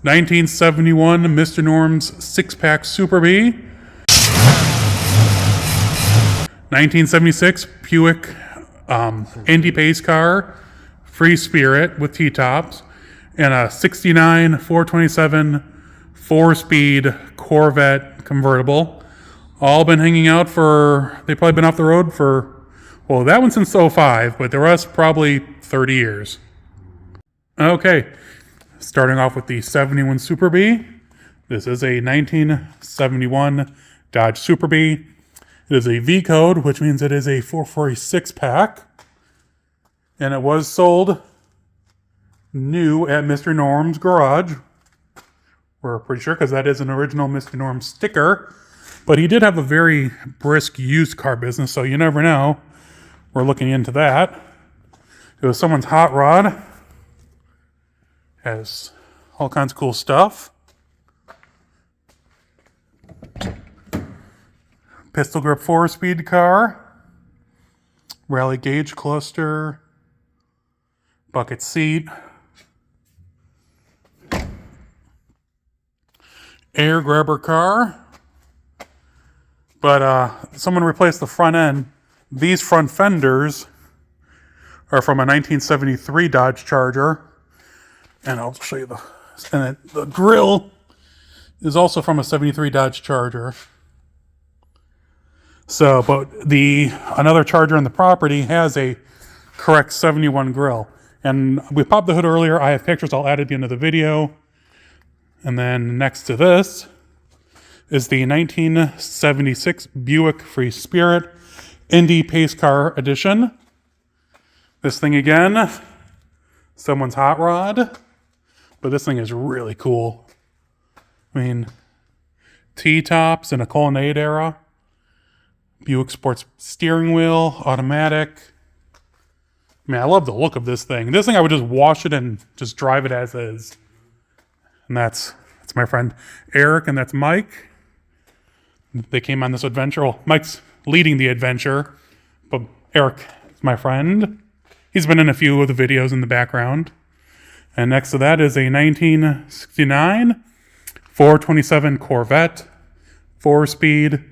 1971 Mr. Norm's Six Pack Superbee. 1976 Buick Indy Pace car, Free Spirit with T-tops, and a 69 427 4-speed Corvette convertible. All been hanging out they've probably been off the road for, well, that one since 05, but the rest probably 30 years. Okay, starting off with the 71 Superbee. This is a 1971 Dodge Superbee. It is a V code, which means it is a 446 pack. And it was sold new at Mr. Norm's garage. We're pretty sure because that is an original Mr. Norm sticker. But he did have a very brisk used car business, so you never know. We're looking into that. It was someone's hot rod. Has all kinds of cool stuff. Pistol grip 4-speed car. Rally gauge cluster. Bucket seat. Air grabber car. But someone replaced the front end. These front fenders are from a 1973 Dodge Charger. And I'll show you the grill is also from a 73 Dodge Charger. So, but another Charger on the property has a correct 71 grill. And we popped the hood earlier. I have pictures I'll add at the end of the video. And then next to this is the 1976 Buick Free Spirit Indy Pace Car Edition. This thing again, someone's hot rod, but this thing is really cool. I mean, T-tops in a Colonnade era, Buick Sports steering wheel, automatic. Man, I love the look of this thing. This thing I would just wash it and just drive it as is. And that's my friend Eric, and that's Mike. They came on this adventure. Well, Mike's leading the adventure, but Eric is my friend. He's been in a few of the videos in the background. And next to that is a 1969 427 Corvette, 4-speed.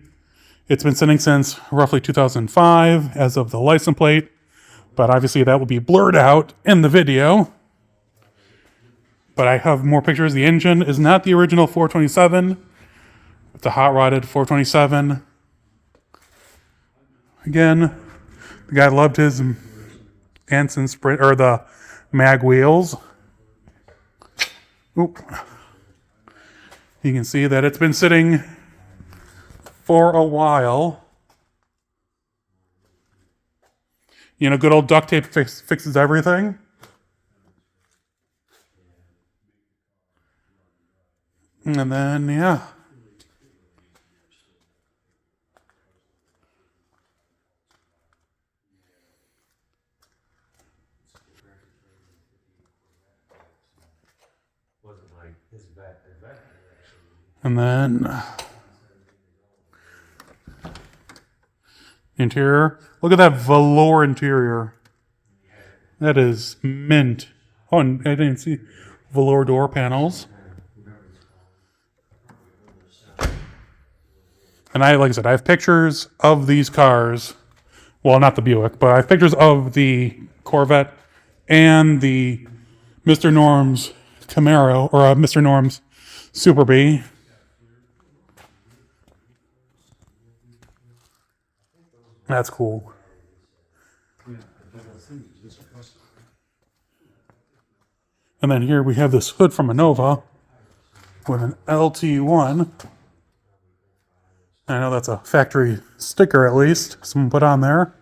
It's been sitting since roughly 2005 as of the license plate, but obviously that will be blurred out in the video. But I have more pictures. The engine is not the original 427. It's a hot-rodded 427. Again, the guy loved his Anson Sprint, or the mag wheels. Oop. You can see that it's been sitting for a while. You know, good old duct tape fixes everything. And then, yeah. And then interior. Look at that velour interior. That is mint. Oh, and I didn't see velour door panels. And like I said, I have pictures of these cars. Well, not the Buick, but I have pictures of the Corvette and the Mr. Norm's Camaro, or Mr. Norm's Superbee. That's cool. And then here we have this hood from a Nova with an LT1. I know that's a factory sticker, at least, someone put on there.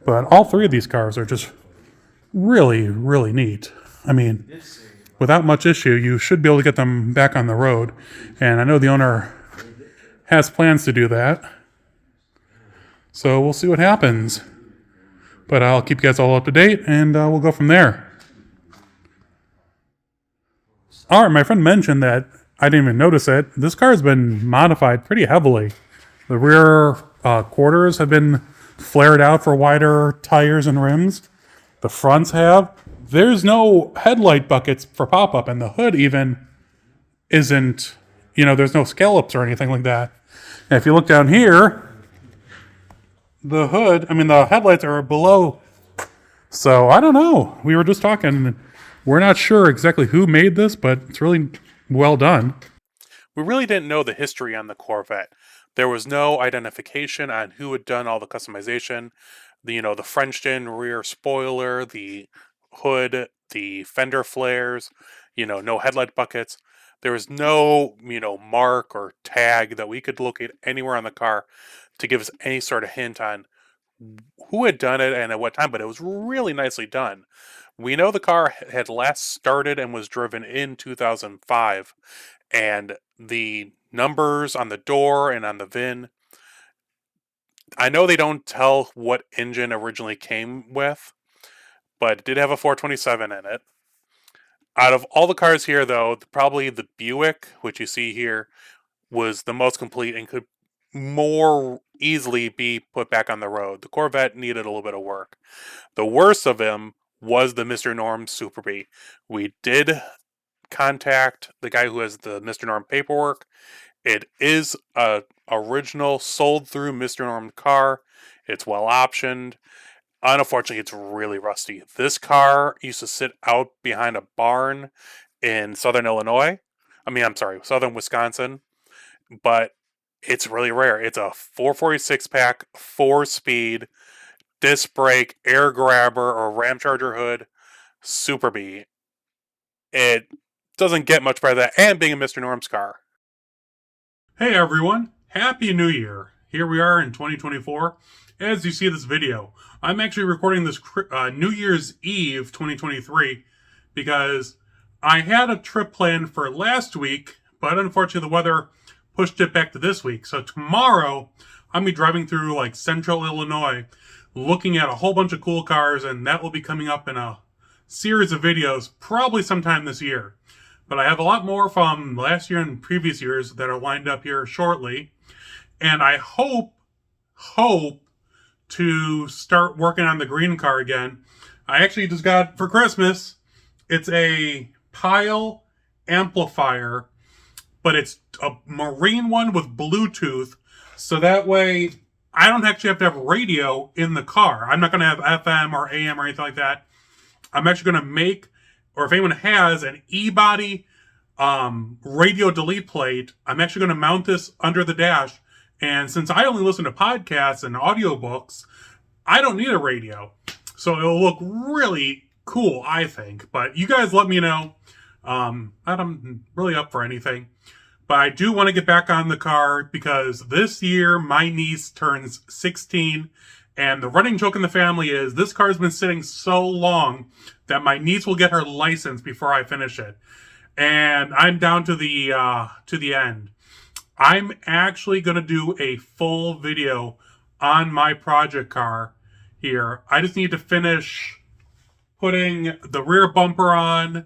But all three of these cars are just really, really neat. I mean, without much issue, you should be able to get them back on the road. And I know the owner has plans to do that. So we'll see what happens. But I'll keep you guys all up to date, and we'll go from there. All right, my friend mentioned that I didn't even notice it. This car has been modified pretty heavily. The rear quarters have been flared out for wider tires and rims. The fronts have. there's no headlight buckets for pop-up, and the hood even isn't, there's no scallops or anything like that. And if you look down here, the headlights are below. So I don't know. We were just talking. We're not sure exactly who made this, but it's really well done. We really didn't know the history on the Corvette. There was no identification on who had done all the customization. The French-in rear spoiler, the hood, the fender flares, no headlight buckets. There was no, mark or tag that we could locate anywhere on the car to give us any sort of hint on who had done it and at what time, but it was really nicely done. We know the car had last started and was driven in 2005, and the numbers on the door and on the VIN, I know they don't tell what engine originally came with, but it did have a 427 in it. Out of all the cars here, though, probably the Buick, which you see here, was the most complete and could more easily be put back on the road. The Corvette needed a little bit of work. The worst of him was the Mr. Norm Superbee. We did contact the guy who has the Mr. Norm paperwork. It is a original sold through Mr. Norm car. It's well optioned. Unfortunately, it's really rusty. This car used to sit out behind a barn in southern southern Wisconsin, but it's really rare. It's a 446 pack, 4-speed, disc brake, air grabber, or ram charger hood Superbee. It doesn't get much better than that, and being a Mr. Norm's car. Hey everyone, Happy New Year. Here we are in 2024. As you see this video, I'm actually recording this New Year's Eve 2023 because I had a trip planned for last week, but unfortunately the weather pushed it back to this week. So tomorrow, I'm going to be driving through central Illinois, looking at a whole bunch of cool cars, and that will be coming up in a series of videos probably sometime this year. But I have a lot more from last year and previous years that are lined up here shortly. And I hope to start working on the green car again. I actually just got for Christmas, it's a pile amplifier, but it's a marine one with Bluetooth. So that way I don't actually have to have radio in the car. I'm not going to have FM or AM or anything like that. I'm actually going to make, or if anyone has an E-body radio delete plate, I'm actually going to mount this under the dash. And since I only listen to podcasts and audiobooks, I don't need a radio. So it'll look really cool, I think. But you guys let me know. I'm really up for anything. But I do want to get back on the car because this year my niece turns 16. And the running joke in the family is this car's been sitting so long that my niece will get her license before I finish it. And I'm down to the end. I'm actually going to do a full video on my project car here. I just need to finish putting the rear bumper on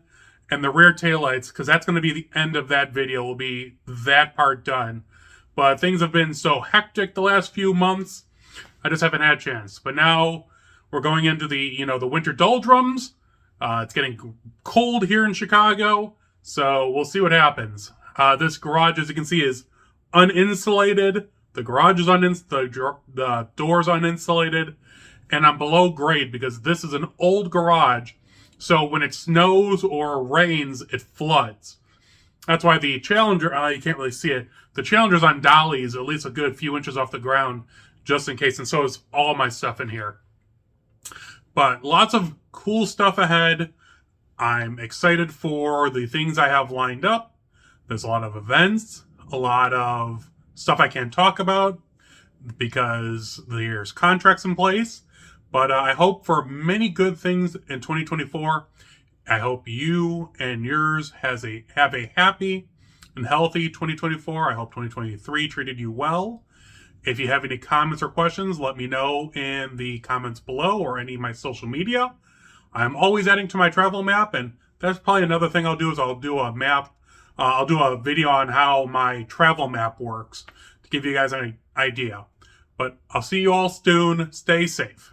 and the rear taillights, because that's going to be the end of that video, will be that part done. But things have been so hectic the last few months, I just haven't had a chance. But now we're going into the winter doldrums. It's getting cold here in Chicago, so we'll see what happens. This garage, as you can see, is uninsulated. The garage is the door's uninsulated, and I'm below grade because this is an old garage. So when it snows or rains, it floods. That's why the Challenger, you can't really see it. The Challenger's on dollies, at least a good few inches off the ground, just in case. And so is all my stuff in here. But lots of cool stuff ahead. I'm excited for the things I have lined up. There's a lot of events, a lot of stuff I can't talk about because there's contracts in place. But I hope for many good things in 2024. I hope you and yours have a happy and healthy 2024. I hope 2023 treated you well. If you have any comments or questions, let me know in the comments below or any of my social media. I'm always adding to my travel map, and that's probably another thing I'll do is I'll do a map. I'll do a video on how my travel map works to give you guys an idea. But I'll see you all soon. Stay safe.